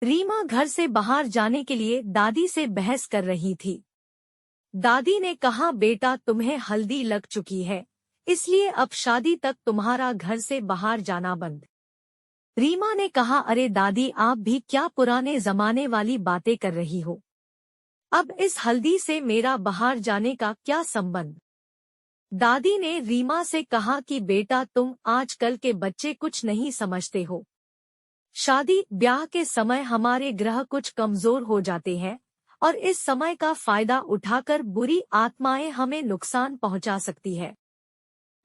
रीमा घर से बाहर जाने के लिए दादी से बहस कर रही थी। दादी ने कहा, बेटा तुम्हें हल्दी लग चुकी है, इसलिए अब शादी तक तुम्हारा घर से बाहर जाना बंद। रीमा ने कहा, अरे दादी, आप भी क्या पुराने जमाने वाली बातें कर रही हो। अब इस हल्दी से मेरा बाहर जाने का क्या संबंध। दादी ने रीमा से कहा कि बेटा, तुम आजकल के बच्चे कुछ नहीं समझते हो। शादी ब्याह के समय हमारे ग्रह कुछ कमजोर हो जाते हैं और इस समय का फायदा उठाकर बुरी आत्माएं हमें नुकसान पहुंचा सकती है।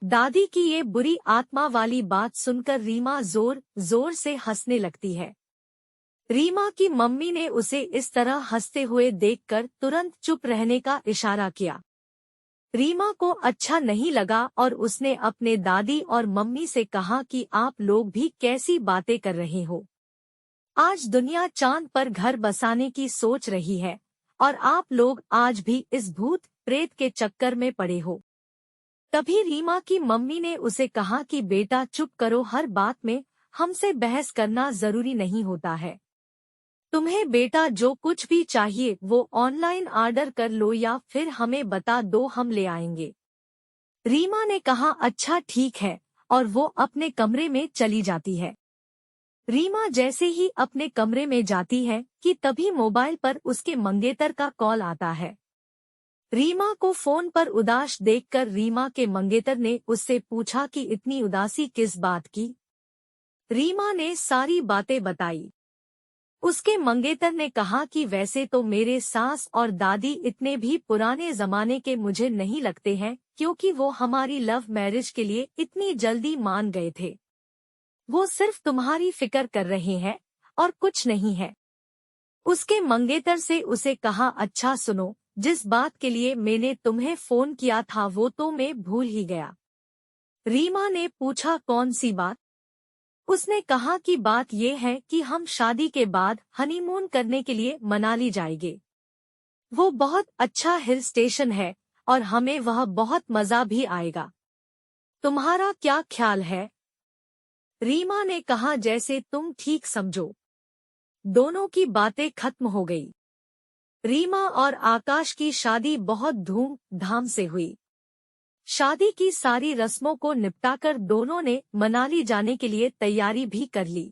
दादी की ये बुरी आत्मा वाली बात सुनकर रीमा जोर जोर से हंसने लगती है। रीमा की मम्मी ने उसे इस तरह हंसते हुए देखकर तुरंत चुप रहने का इशारा किया। रीमा को अच्छा नहीं लगा और उसने अपने दादी और मम्मी से कहा कि आप लोग भी कैसी बातें कर रहे हो। आज दुनिया चांद पर घर बसाने की सोच रही है और आप लोग आज भी इस भूत प्रेत के चक्कर में पड़े हो। तभी रीमा की मम्मी ने उसे कहा कि बेटा चुप करो, हर बात में हमसे बहस करना जरूरी नहीं होता है। तुम्हें बेटा जो कुछ भी चाहिए वो ऑनलाइन ऑर्डर कर लो या फिर हमें बता दो, हम ले आएंगे। रीमा ने कहा, अच्छा ठीक है, और वो अपने कमरे में चली जाती है। रीमा जैसे ही अपने कमरे में जाती है कि तभी मोबाइल पर उसके मंगेतर का कॉल आता है। रीमा को फोन पर उदास देखकर रीमा के मंगेतर ने उससे पूछा कि इतनी उदासी किस बात की। रीमा ने सारी बातें बताई। उसके मंगेतर ने कहा कि वैसे तो मेरे सास और दादी इतने भी पुराने जमाने के मुझे नहीं लगते हैं, क्योंकि वो हमारी लव मैरिज के लिए इतनी जल्दी मान गए थे। वो सिर्फ तुम्हारी फिक्र कर रहे हैं और कुछ नहीं है। उसके मंगेतर से उसे कहा, अच्छा सुनो, जिस बात के लिए मैंने तुम्हें फोन किया था वो तो मैं भूल ही गया। रीमा ने पूछा, कौन सी बात। उसने कहा कि बात ये है कि हम शादी के बाद हनीमून करने के लिए मनाली जाएंगे। वो बहुत अच्छा हिल स्टेशन है और हमें वह बहुत मजा भी आएगा। तुम्हारा क्या ख्याल है। रीमा ने कहा, जैसे तुम ठीक समझो। दोनों की बातें खत्म हो गई। रीमा और आकाश की शादी बहुत धूमधाम से हुई। शादी की सारी रस्मों को निपटाकर दोनों ने मनाली जाने के लिए तैयारी भी कर ली।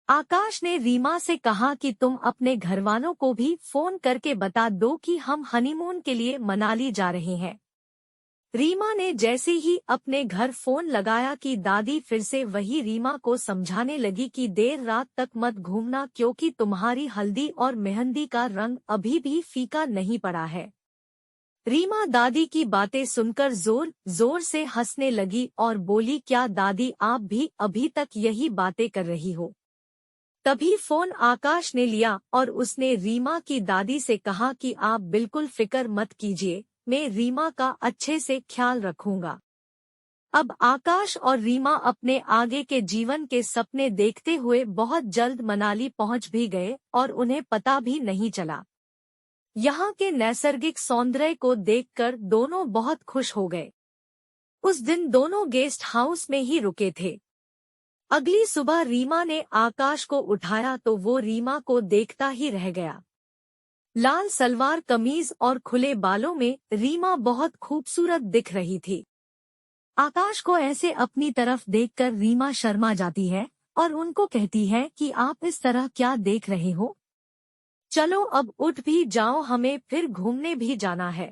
आकाश ने रीमा से कहा कि तुम अपने घरवालों को भी फोन करके बता दो कि हम हनीमून के लिए मनाली जा रहे हैं। रीमा ने जैसे ही अपने घर फोन लगाया कि दादी फिर से वही रीमा को समझाने लगी कि देर रात तक मत घूमना, क्योंकि तुम्हारी हल्दी और मेहंदी का रंग अभी भी फीका नहीं पड़ा है। रीमा दादी की बातें सुनकर जोर जोर से हंसने लगी और बोली, क्या दादी, आप भी अभी तक यही बातें कर रही हो। तभी फोन आकाश ने लिया और उसने रीमा की दादी से कहा कि आप बिल्कुल फिक्र मत कीजिए, मैं रीमा का अच्छे से ख्याल रखूंगा। अब आकाश और रीमा अपने आगे के जीवन के सपने देखते हुए बहुत जल्द मनाली पहुंच भी गए और उन्हें पता भी नहीं चला। यहाँ के नैसर्गिक सौंदर्य को देखकर दोनों बहुत खुश हो गए। उस दिन दोनों गेस्ट हाउस में ही रुके थे। अगली सुबह रीमा ने आकाश को उठाया तो वो रीमा को देखता ही रह गया। लाल सलवार कमीज और खुले बालों में रीमा बहुत खूबसूरत दिख रही थी। आकाश को ऐसे अपनी तरफ देखकर रीमा शर्मा जाती है और उनको कहती है कि आप इस तरह क्या देख रहे हो। चलो अब उठ भी जाओ, हमें फिर घूमने भी जाना है।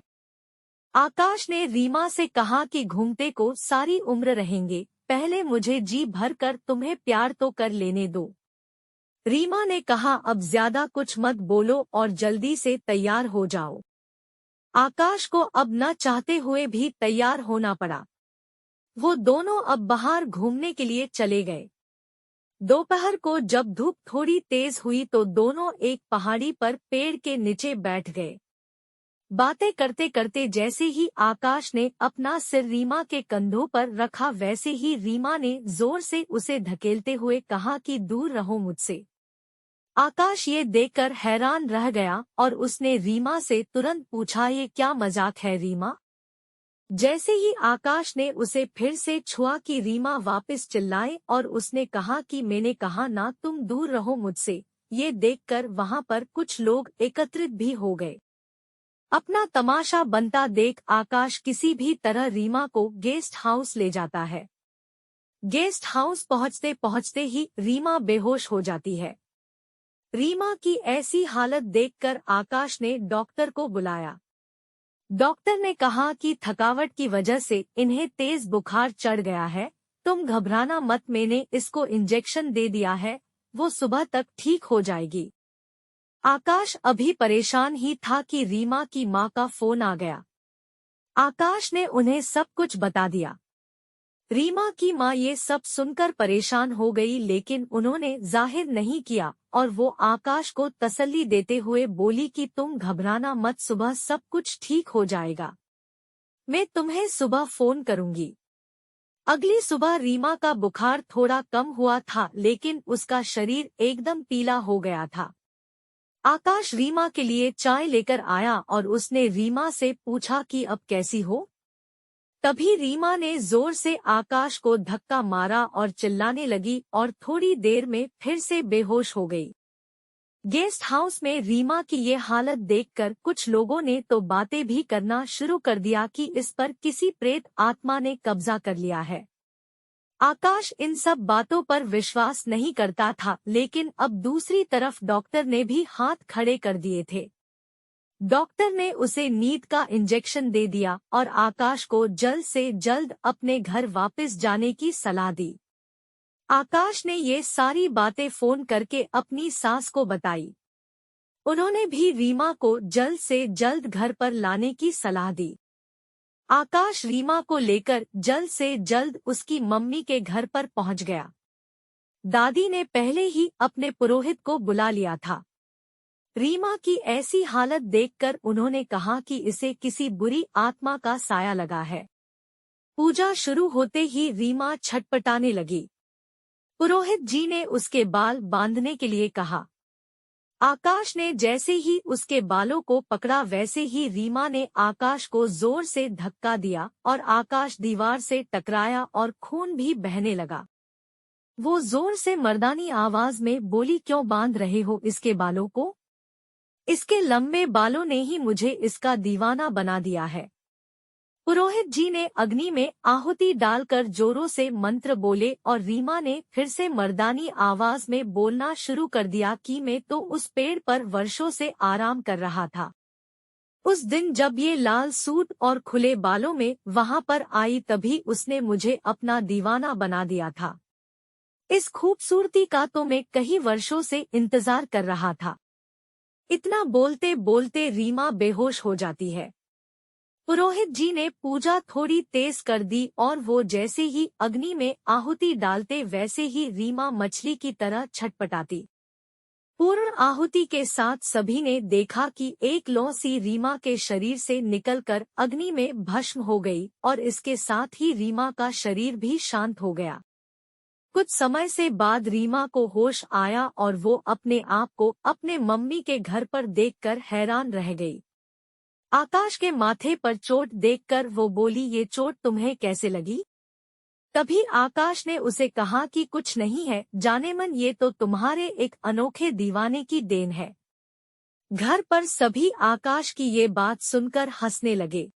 आकाश ने रीमा से कहा कि घूमते को सारी उम्र रहेंगे, पहले मुझे जी भर कर तुम्हें प्यार तो कर लेने दो। रीमा ने कहा, अब ज्यादा कुछ मत बोलो और जल्दी से तैयार हो जाओ। आकाश को अब न चाहते हुए भी तैयार होना पड़ा। वो दोनों अब बाहर घूमने के लिए चले गए। दोपहर को जब धूप थोड़ी तेज हुई तो दोनों एक पहाड़ी पर पेड़ के नीचे बैठ गए। बातें करते करते जैसे ही आकाश ने अपना सिर रीमा के कंधों पर रखा, वैसे ही रीमा ने जोर से उसे धकेलते हुए कहा कि दूर रहो मुझसे। आकाश ये देखकर हैरान रह गया और उसने रीमा से तुरंत पूछा, ये क्या मजाक है रीमा। जैसे ही आकाश ने उसे फिर से छुआ कि रीमा वापस चिल्लाए और उसने कहा कि मैंने कहा ना, तुम दूर रहो मुझसे, ये देखकर वहां पर कुछ लोग एकत्रित भी हो गए। अपना तमाशा बनता देख आकाश किसी भी तरह रीमा को गेस्ट हाउस ले जाता है। गेस्ट हाउस पहुंचते पहुंचते ही रीमा बेहोश हो जाती है। रीमा की ऐसी हालत देखकर आकाश ने डॉक्टर को बुलाया। डॉक्टर ने कहा कि थकावट की वजह से इन्हें तेज बुखार चढ़ गया है, तुम घबराना मत, मैंने इसको इंजेक्शन दे दिया है, वो सुबह तक ठीक हो जाएगी। आकाश अभी परेशान ही था कि रीमा की मां का फोन आ गया। आकाश ने उन्हें सब कुछ बता दिया। रीमा की मां ये सब सुनकर परेशान हो गई, लेकिन उन्होंने जाहिर नहीं किया और वो आकाश को तसल्ली देते हुए बोली कि तुम घबराना मत, सुबह सब कुछ ठीक हो जाएगा, मैं तुम्हें सुबह फोन करूंगी। अगली सुबह रीमा का बुखार थोड़ा कम हुआ था, लेकिन उसका शरीर एकदम पीला हो गया था। आकाश रीमा के लिए चाय लेकर आया और उसने रीमा से पूछा कि अब कैसी हो। तभी रीमा ने जोर से आकाश को धक्का मारा और चिल्लाने लगी और थोड़ी देर में फिर से बेहोश हो गई। गेस्ट हाउस में रीमा की ये हालत देखकर कुछ लोगों ने तो बातें भी करना शुरू कर दिया कि इस पर किसी प्रेत आत्मा ने कब्जा कर लिया है। आकाश इन सब बातों पर विश्वास नहीं करता था, लेकिन अब दूसरी तरफ डॉक्टर ने भी हाथ खड़े कर दिए थे। डॉक्टर ने उसे नींद का इंजेक्शन दे दिया और आकाश को जल्द से जल्द अपने घर वापस जाने की सलाह दी। आकाश ने ये सारी बातें फोन करके अपनी सास को बताई। उन्होंने भी रीमा को जल्द से जल्द घर पर लाने की सलाह दी। आकाश रीमा को लेकर जल्द से जल्द उसकी मम्मी के घर पर पहुंच गया। दादी ने पहले ही अपने पुरोहित को बुला लिया था। रीमा की ऐसी हालत देखकर उन्होंने कहा कि इसे किसी बुरी आत्मा का साया लगा है। पूजा शुरू होते ही रीमा छटपटाने लगी। पुरोहित जी ने उसके बाल बांधने के लिए कहा। आकाश ने जैसे ही उसके बालों को पकड़ा, वैसे ही रीमा ने आकाश को जोर से धक्का दिया और आकाश दीवार से टकराया और खून भी बहने लगा। वो जोर से मर्दानी आवाज में बोली, क्यों बांध रहे हो इसके बालों को? इसके लंबे बालों ने ही मुझे इसका दीवाना बना दिया है। पुरोहित जी ने अग्नि में आहुति डालकर जोरों से मंत्र बोले और रीमा ने फिर से मर्दानी आवाज में बोलना शुरू कर दिया कि मैं तो उस पेड़ पर वर्षों से आराम कर रहा था। उस दिन जब ये लाल सूट और खुले बालों में वहां पर आई, तभी उसने मुझे अपना दीवाना बना दिया था। इस खूबसूरती का तो मैं कई वर्षों से इंतजार कर रहा था। इतना बोलते बोलते रीमा बेहोश हो जाती है। पुरोहित जी ने पूजा थोड़ी तेज कर दी और वो जैसे ही अग्नि में आहुति डालते, वैसे ही रीमा मछली की तरह छटपटाती। पूर्ण आहुति के साथ सभी ने देखा कि एक लौ सी रीमा के शरीर से निकलकर अग्नि में भस्म हो गई और इसके साथ ही रीमा का शरीर भी शांत हो गया। कुछ समय से बाद रीमा को होश आया और वो अपने आप को अपने मम्मी के घर पर देखकर हैरान रह गई। आकाश के माथे पर चोट देखकर वो बोली, ये चोट तुम्हें कैसे लगी? तभी आकाश ने उसे कहा कि कुछ नहीं है जाने मन, ये तो तुम्हारे एक अनोखे दीवाने की देन है। घर पर सभी आकाश की ये बात सुनकर हंसने लगे।